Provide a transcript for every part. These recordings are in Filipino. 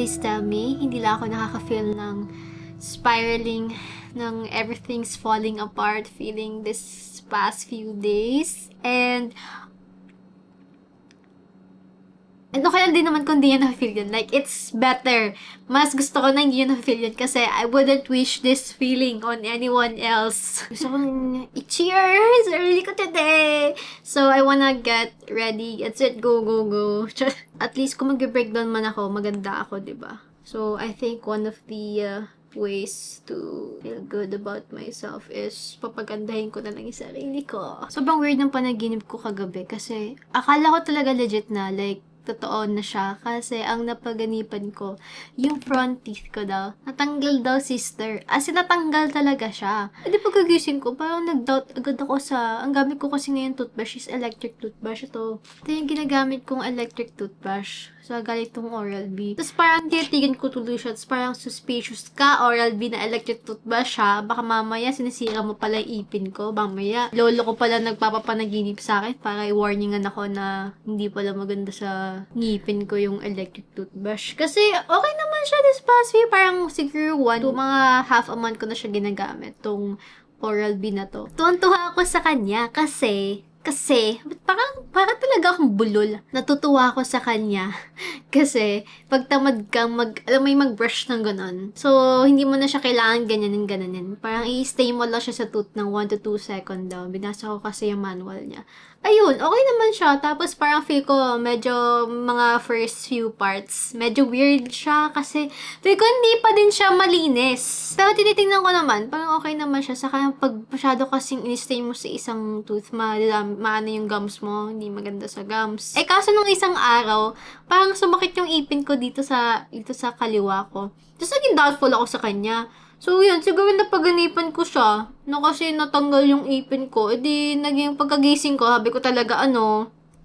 always tell me, hindi lang ako nakaka-feel ng spiraling, ng everything's falling apart feeling this past few days. And okay lang din naman kung di yun na-feel yun. Like, it's better. Mas gusto ko na hindi yun na-feel yun kasi I wouldn't wish this feeling on anyone else. Gusto kong i-cheer sa sarili ko today. So, I wanna get ready. It's it. Go, go, go. At least kung mag-breakdown man ako, maganda ako, diba? So, I think one of the ways to feel good about myself is papagandahin ko na lang yung sarili ko. Sobrang weird ng panaginip ko kagabi kasi akala ko talaga legit na, like, totoo na siya kasi ang napaganipan ko, yung front teeth ko daw, natanggal daw, sister. As in, natanggal talaga siya. E di pagkagising ko, parang nag-doubt agad ako sa, ang gamit ko kasi ngayon toothbrush is electric toothbrush. Ito yung ginagamit kong electric toothbrush. So, galit tong Oral-B. Tapos parang titigan ko tuloy siya. Tapos parang suspicious ka, Oral-B na electric toothbrush siya. Baka mamaya sinisira mo pala yung ipin ko. Mamaya, lolo ko pala nagpapapanaginip sa akin para i-warningan ako na hindi pala maganda sa ngipin ko yung electric toothbrush. Kasi okay naman siya this past week. Parang siguro mga half a month ko na siya ginagamit. Tong Oral-B na to. Tuwan-tuwa ako sa kanya kasi para talaga akong bulol. Natutuwa ako sa kanya. Kasi, pag tamad kang may mag-brush ng ganon. So, hindi mo na siya kailangan ganyanin. Parang i-stay mo lang siya sa tooth ng 1 to 2 second daw. Binasa ko kasi yung manual niya. Ayun, okay naman siya. Tapos parang feel ko medyo mga first few parts, medyo weird siya kasi feel ko hindi pa din siya malinis. Pero tinitingnan ko naman, parang okay naman siya. Saka pag masyado kasing in-stay mo sa isang tooth, maano yung gums mo, hindi maganda sa gums. Eh kaso nung isang araw, parang sumakit yung ipin ko dito sa kaliwa ko. Tapos naging doubtful ako sa kanya. So, yun, siguro napaganipan ko siya. No, kasi natanggal yung ipin ko. E di, naging pagkagising ko, sabi ko talaga,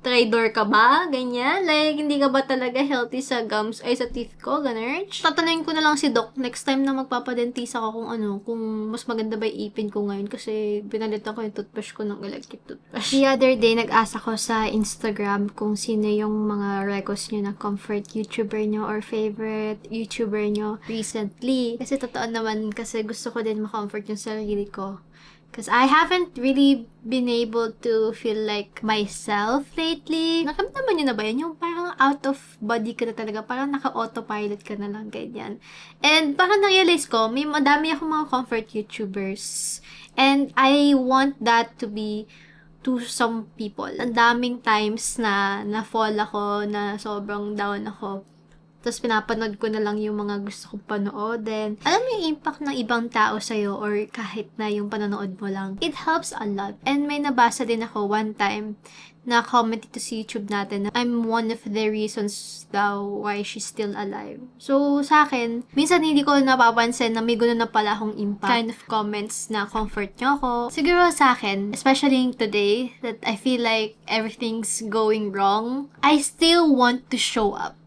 traitor ka ba? Ganyan? Like, hindi ka ba talaga healthy sa gums, ay sa teeth ko? Ganun. Tatanayin ko na lang si Doc next time na magpapadentist ako kung mas maganda ba yung ipin ko ngayon kasi pinalitan ko yung toothbrush ko ng electric toothbrush. The other day, nag-asa ko sa Instagram kung sino yung mga request nyo na comfort YouTuber nyo or favorite YouTuber nyo recently. Kasi totoo naman, kasi gusto ko din ma-comfort yung sarili ko. Because I haven't really been able to feel like myself lately. Nakamdaman nyo na ba yun? Yung parang out of body ka na talaga. Parang naka-autopilot ka na lang, ganyan. And parang na-realize ko, may madami akong mga comfort YouTubers. And I want that to be to some people. Ang daming times na na-fall ako, na sobrang down ako. Tapos pinapanood ko na lang yung mga gusto kong panoodin. Alam mo yung impact ng ibang tao sa'yo or kahit na yung panonood mo lang. It helps a lot. And may nabasa din ako one time na comment dito sa YouTube natin na I'm one of the reasons daw why she's still alive. So, sa akin, minsan hindi ko napapansin na may gano'n na pala akong impact. Kind of comments na comfort nyo ako. Siguro sa akin, especially today, that I feel like everything's going wrong, I still want to show up.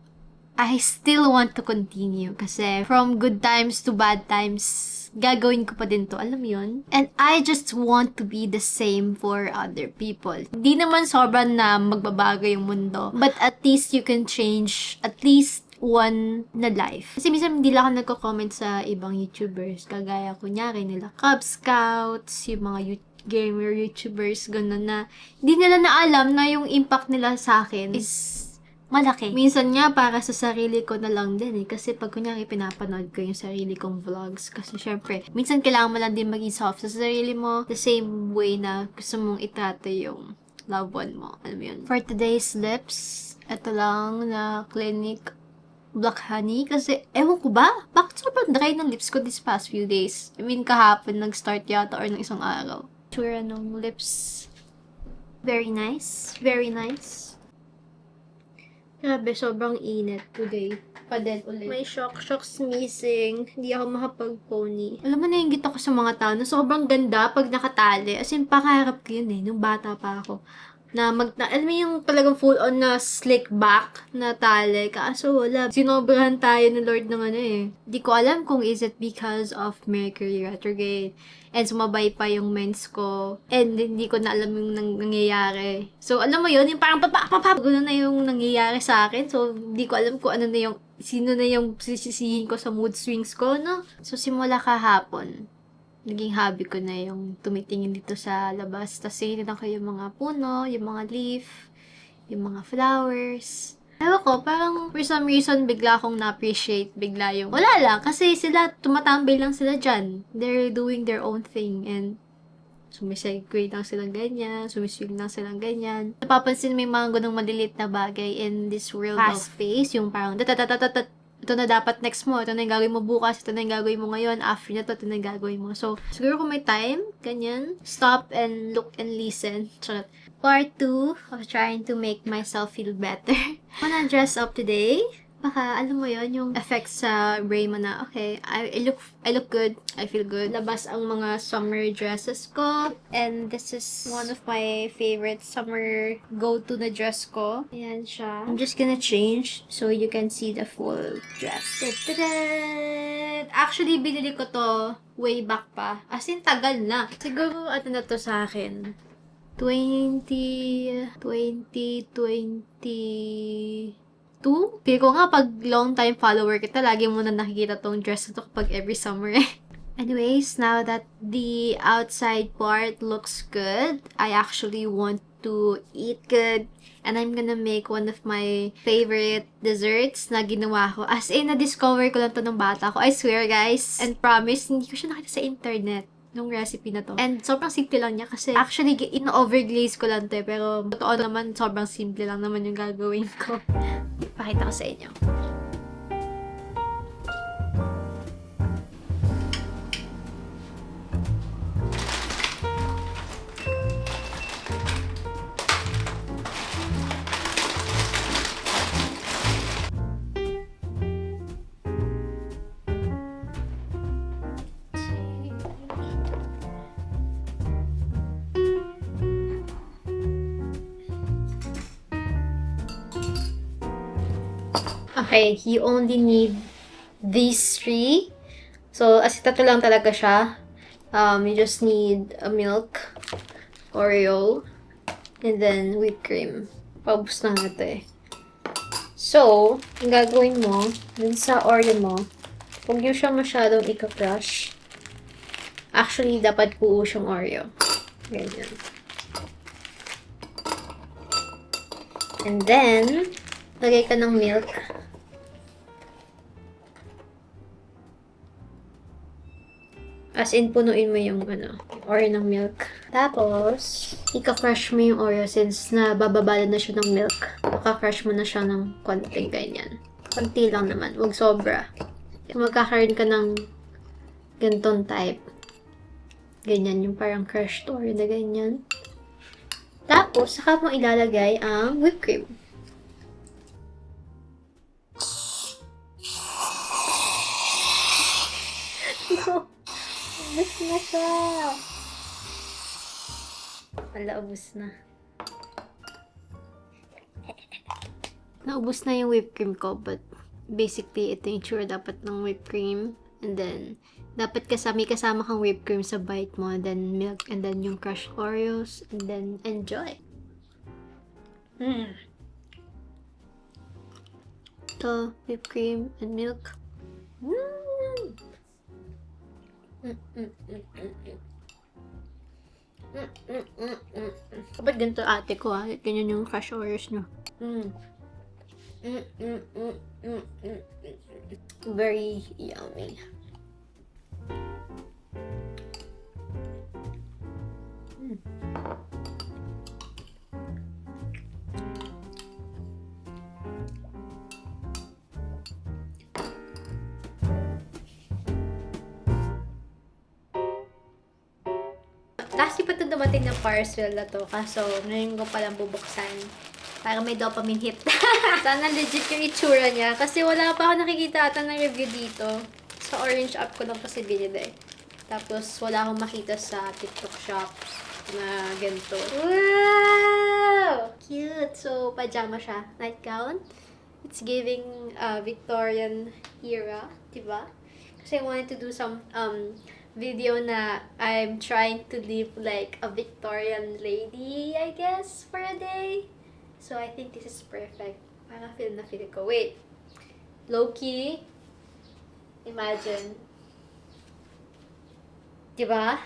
I still want to continue kasi from good times to bad times, gagawin ko pa din to. Alam mo yun? And I just want to be the same for other people. Hindi naman sobrang na magbabago yung mundo. But at least you can change at least one na life. Kasi minsan hindi lang ako nagko-comment sa ibang YouTubers. Kagaya kunyari nila Cub Scouts, yung mga gamer YouTubers, gano'n na hindi nila na alam na yung impact nila sa akin is malaki. Minsan nga, para sa sarili ko na lang din Kasi pag kunyari pinapanood ko yung sarili kong vlogs. Kasi syempre, minsan kailangan mo lang din maging soft sa sarili mo. The same way na gusto mong itrato yung loved one mo. Alam mo yun? For today's lips, ito lang na Clinique Black Honey. Kasi, ewan ko ba? Bakit sobrang dry ng lips ko this past few days? I mean, kahapon nag-start yata or ng isang araw. Tsura ng lips. Very nice. Very nice. Grabe, sobrang init today. Padel ulit. May shocks missing. Hindi ako makapag-pony. Alam mo, nainggit ako sa mga tao na sobrang ganda pag nakatali. As in, pakaharap ko yun nung bata pa ako. alam mo yung talagang full on na slick back na tali. Kaso wala. Sinobrahan tayo ng Lord ng ano eh. Di ko alam kung is it because of Mercury retrograde. And sumabay pa yung mens ko. And hindi ko na alam yung nangyayari. So, alam mo yun, yung parang gano'n na yung nangyayari sa akin. So, hindi ko alam kung ano na yung, sino na yung sisisihin ko sa mood swings ko, no? So, simula kahapon, naging hobby ko na yung tumitingin dito sa labas. Tapos tinitignan ko yung mga puno, yung mga leaf, yung mga flowers. Ewan ko, parang for some reason, bigla akong na-appreciate bigla yung, wala lang, kasi sila, tumatambay lang sila dyan. They're doing their own thing, and sumisegue lang silang ganyan, sumiswing lang silang ganyan. Napapansin may mga ganung malilit na bagay in this world fast pace, yung parang ito na dapat next mo, ito na yung gagawin mo bukas, ito na yung gagawin mo ngayon, after na ito na yung gagawin mo. So, siguro kung may time, ganyan, stop and look and listen. Charot. Part 2 of trying to make myself feel better. Wanna dress up today? Baka, alam mo yon yung effect sa brain mo na, okay, I look good, I feel good. Labas ang mga summer dresses ko, and this is one of my favorite summer go-to na dress ko. Ayan siya. I'm just gonna change so you can see the full dress. Ta-da! Actually, binili ko to way back pa. As in, tagal na. Siguro, ano na to sa akin? 2020. Feel ko nga, pag long time follower kita, lagi mo na nakikita tong dress na to kapag every summer eh. Anyways, now that the outside part looks good, I actually want to eat good. And I'm gonna make one of my favorite desserts na ginawa ko. As in, na-discover ko lang to ng bata ko. I swear, guys. And promise, hindi ko siya nakita sa internet nung recipe na to. And sobrang simple lang niya kasi actually, in-overglaze ko lang to eh. Pero totoo naman, sobrang simple lang naman yung gagawin ko. Pakita ko sa inyo. Okay, you only need these three. So, as tatlo lang talaga siya. You just need a milk, Oreo, and then whipped cream. Paubos na nga ito eh. So, ang gagawin mo, dun sa Oreo mo, huwag nyo siya masyadong ika-crush. Actually, dapat buo siyang Oreo. Ganyan. And then, lagay ka ng milk. As in, punuin mo yung Oreo ng milk. Tapos, ika-crush mo yung Oreo since nabababalan na siya ng milk. Ika-crush mo na siya ng konti, ganyan. Konti lang naman, huwag sobra. Kung magkakaroon ka ng ganitong type, ganyan, yung parang crushed Oreo na ganyan. Tapos, saka mo ilalagay ang whipped cream. Ubus na siya. Wala, ubus na. Naubos na yung whipped cream ko, but basically, ito yung tsura dapat ng whipped cream. And then, dapat may kasama kang whipped cream sa bite mo, and then milk, and then yung crushed Oreos, and then enjoy. Ito, whipped cream and milk. Kapag ganito ate ko ganyan yung crush Oreos nyo. Very yummy. Last pa ito dumating na parcel na to. Kaso, ngayon ko palang bubuksan. Para may dopamine hit. Sana legit yung itsura niya. Kasi wala pa ako nakikita ata ng review dito. Sa Orange app ko lang kasi binili. Tapos, wala akong makita sa TikTok shop na ganito. Wow! Cute! So, pajama siya. Nightgown. It's giving Victorian era, diba? Kasi I wanted to do some video na I'm trying to live like a Victorian lady, I guess, for a day. So, I think this is perfect. Parang feel na feel ko. Wait. Low-key. Imagine. Diba?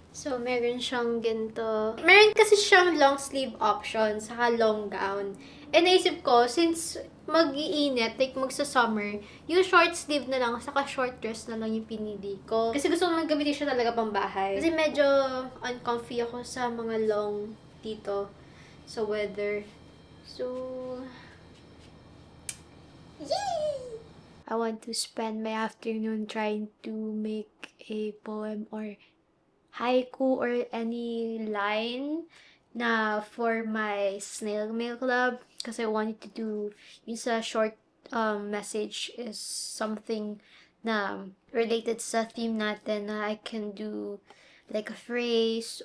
So, meron siyang ganito. Meron kasi siyang long sleeve option, saka long gown. And naisip ko, since mag-iinit, like magsa-summer, yung short sleeve na lang, saka short dress na lang yung pinili ko. Kasi gusto ko gamitin siya talaga pang bahay. Kasi medyo uncomfy ako sa mga long dito sa weather. So, yay! I want to spend my afternoon trying to make a poem or haiku or any line na for my snail mail club kasi I wanted to do yung sa short message is something na related sa theme natin na I can do like a phrase.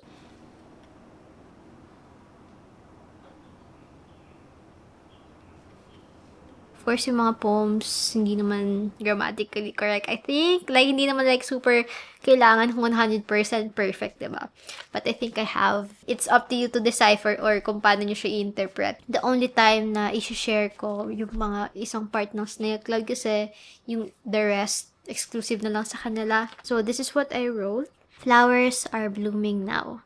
Of course, yung mga poems, hindi naman grammatically correct, I think. Like, hindi naman like super kailangan 100% perfect, diba? But I think I have. It's up to you to decipher or kung paano nyo siya i-interpret. The only time na i-share ko yung mga isang part ng Snail Club kasi yung the rest, exclusive na lang sa kanila. So, this is what I wrote. Flowers are blooming now.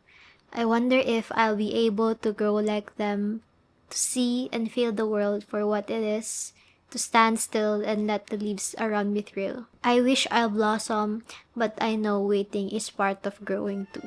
I wonder if I'll be able to grow like them, to see and feel the world for what it is, to stand still and let the leaves around me thrill. I wish I'll blossom, but I know waiting is part of growing too.